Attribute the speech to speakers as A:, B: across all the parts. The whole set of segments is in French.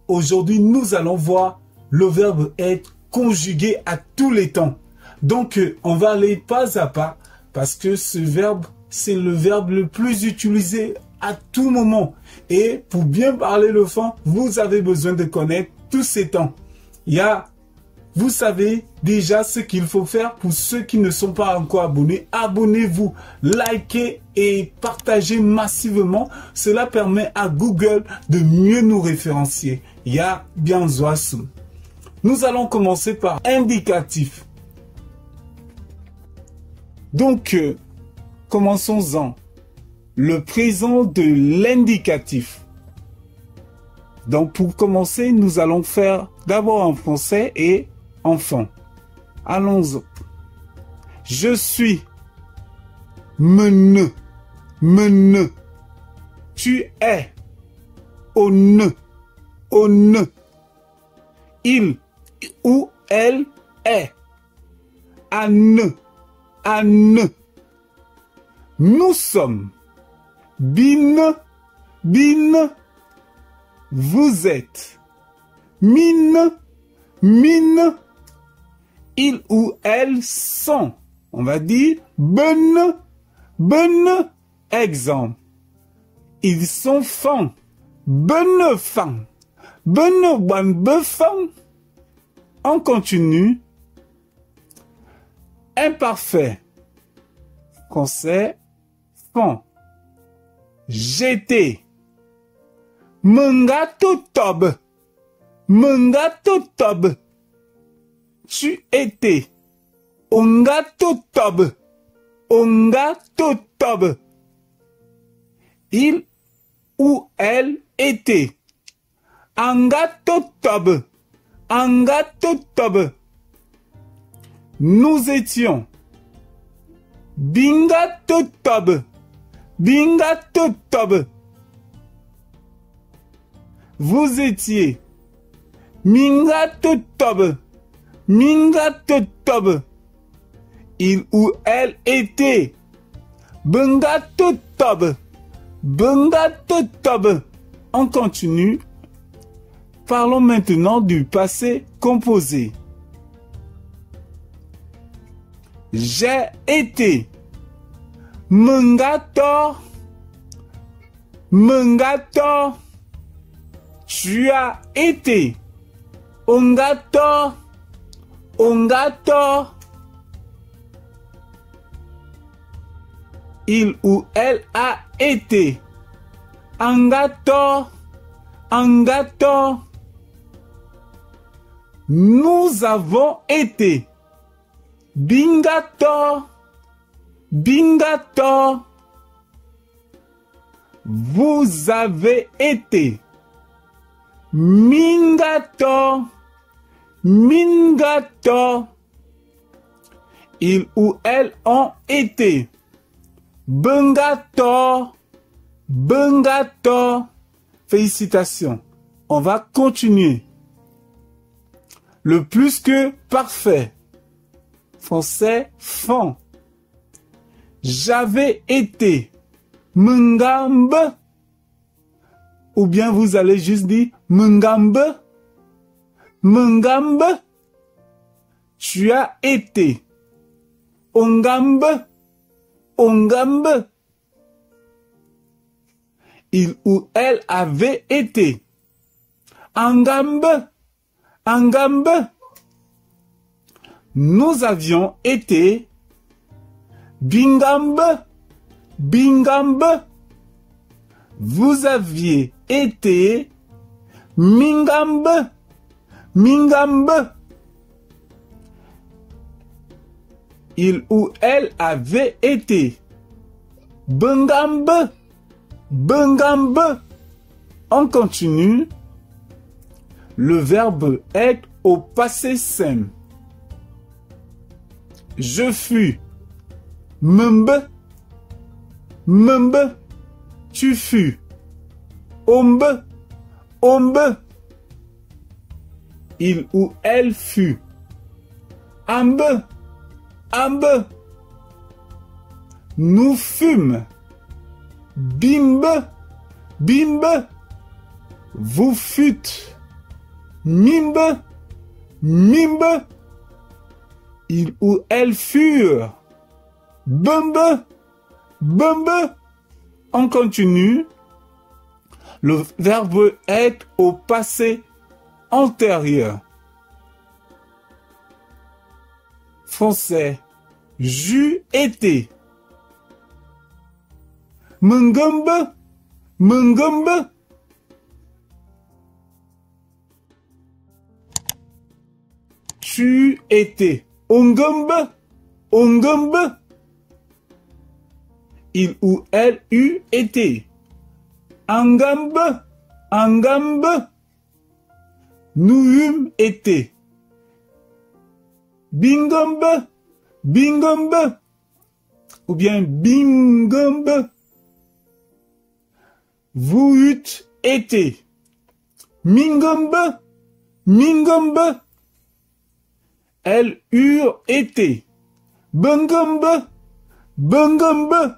A: Aujourd'hui, nous allons voir le verbe être conjugué à tous les temps. Donc, on va aller pas à pas parce que ce verbe, c'est le verbe le plus utilisé à tout moment. Et pour bien parler le fond, vous avez besoin de connaître tous ces temps. Vous savez déjà ce qu'il faut faire pour ceux qui ne sont pas encore abonnés. Abonnez-vous, likez et partagez massivement. Cela permet à Google de mieux nous référencier. Nous allons commencer par indicatif. Donc, commençons-en. Le présent de l'indicatif. Donc, pour commencer, nous allons faire d'abord en français et enfant. Allons-y. Je suis. Me ne. Tu es. On ne. Il ou elle est. À ne. Nous sommes. Bin. Vous êtes. Mine. Ils ou elles sont. On va dire bonne. Exemple. Ils sont fins. Bonne fin. Bonne fin. On continue. Imparfait. Français. Fond. J'étais. Mengato tob. Tu étais. Ongato tob. Il ou elle était. Angato tob. Nous étions. Bingato tob. Vous étiez. Mingato tob. Il ou elle était. Bengato tob. On continue. Parlons maintenant du passé composé. J'ai été. Mengato. Tu as été. Ongato. Il ou elle a été. Angato. Nous avons été. Bingato. Vous avez été. Mingato. Ils ou elles ont été. Bengato. Félicitations. On va continuer. Le plus que parfait. Français, fond. J'avais été. Mengambe. Ou bien vous allez juste dire mengambe. Tu as été. Ongambe. Il ou elle avait été. Angambe. Nous avions été. Bingambe. Vous aviez été. Mingambe. Il ou elle avait été. Bengambe. On continue. Le verbe être au passé simple. Je fus. Membe. Tu fus. Ombe. Il ou elle fut. Ambe. Nous fûmes. Bimbe. Bimbe, vous fûtes. Mimbe, mimbe, il ou elle furent. Bumbe, bumbe. On continue. Le verbe être au passé antérieur. Français. J'eus été. Mungumbe, mungumbe. Tu étais. Ongumbe, ongumbe. Il ou elle eut été. Angambe, angambe. Nous eûmes été. Bingombe, bingombe. Ou bien bingombe. Vous eûtes été. Mingombe, mingombe. Elles eurent été. Bungombe, bungombe.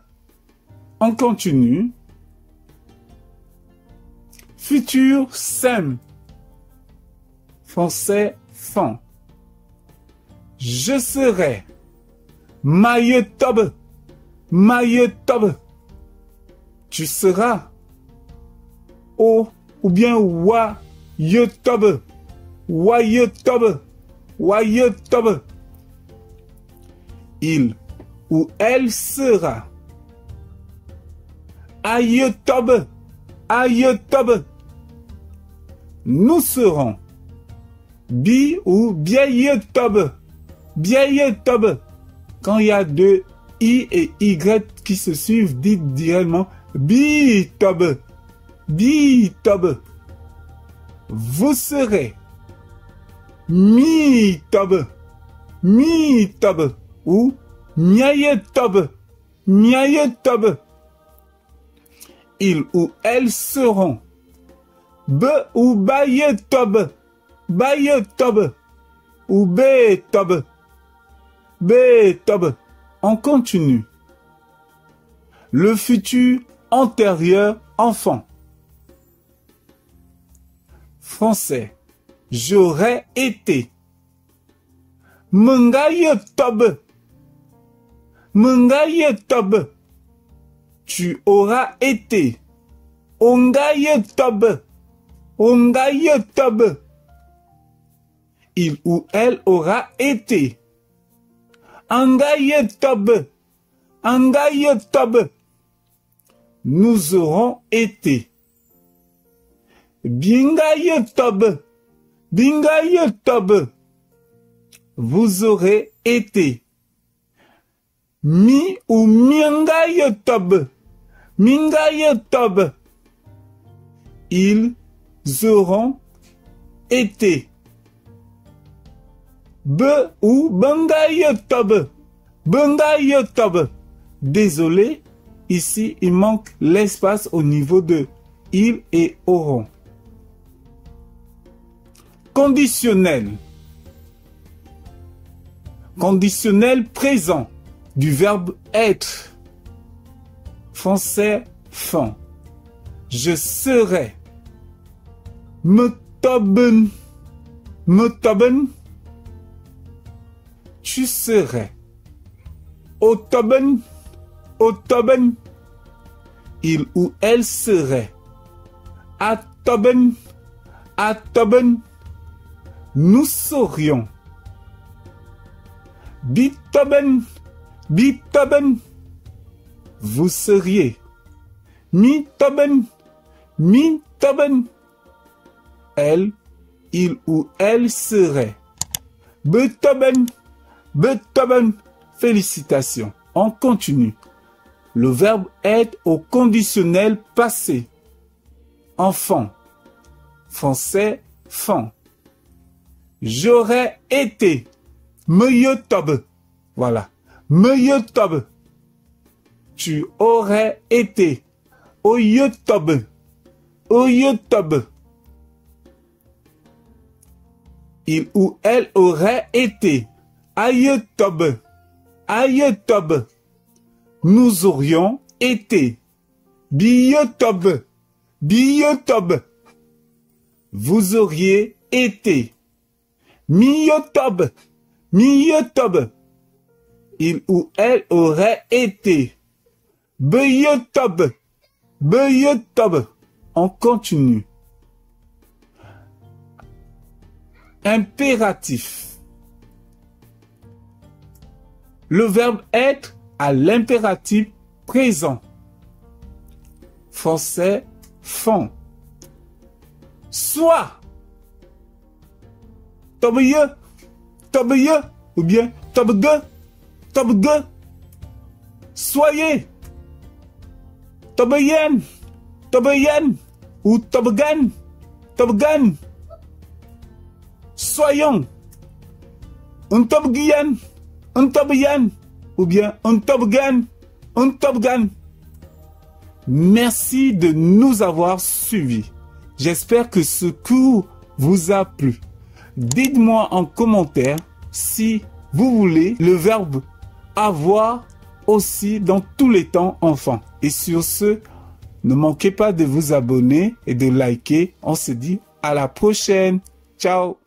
A: On continue. Futur simple. Français fan. Je serai. Mailletobe. Mailletobe. Tu seras. O ou bien wa yotobe. Wa yotobe. Wa yotobe. Il ou elle sera. Ayotobe. Ayotobe. Nous serons. Bi ou biayotobe. Biayotobe. Quand il y a deux I et Y qui se suivent, dites directement bitobe. Bitobe. Vous serez. Mitobe. Mitobe. Ou miayotobe. Miayotobe. Ils ou elles seront. Be ou bayotobe. Bayotobe. Ou betobe. Betobe. On continue. Le futur antérieur enfant. Français. J'aurais été. Mungayotobe. Mungayotobe. Tu auras été. Ongayotobe. Ongayotobe. Il ou elle aura été. Angayotobe. Angayotobe. Nous aurons été. Bingayotobe. Bingayotobe. Vous aurez été. Mi ou miangayotobe. Mingayotobe. Ils auront été. Be ou bangayotobe. Bangayotobe. Désolé, ici il manque l'espace au niveau de ils et auront. Conditionnel. Conditionnel présent du verbe être. Français fan. Je serai. Metoben. Metoben. Tu serais. Otoben. Otoben. Il ou elle serait. Atoben. Atoben. Nous serions. Bitoben. Bitoben. Vous seriez. Mitoben. Mitoben. Elle, il ou elle serait. Beethoven. Beethoven. Félicitations. On continue. Le verbe être au conditionnel passé. Enfant. Français, fan. J'aurais été. Meyotobe. Voilà. Meyotobe. Tu aurais été. Oyotobe. Oyotobe. Il ou elle aurait été. Ayotobe. Ayotobe. Nous aurions été. Biyotobe. Biotob. Vous auriez été. Miotob. Miotob. Il ou elle aurait été. Beyotob. Beyotob. On continue. Impératif. Le verbe être à l'impératif présent. Français, fond. Soit. Tobye, tobye, ou bien tobge, tobge. Soyez. Tobeyen, tobeyen, ou tobgan, tobgan. Soyons. Un tobgien, un tobyen, ou bien un tobgan, un tobgan. Merci de nous avoir suivis. J'espère que ce cours vous a plu. Dites-moi en commentaire si vous voulez le verbe avoir aussi dans tous les temps enfants. Et sur ce, ne manquez pas de vous abonner et de liker. On se dit à la prochaine. Ciao.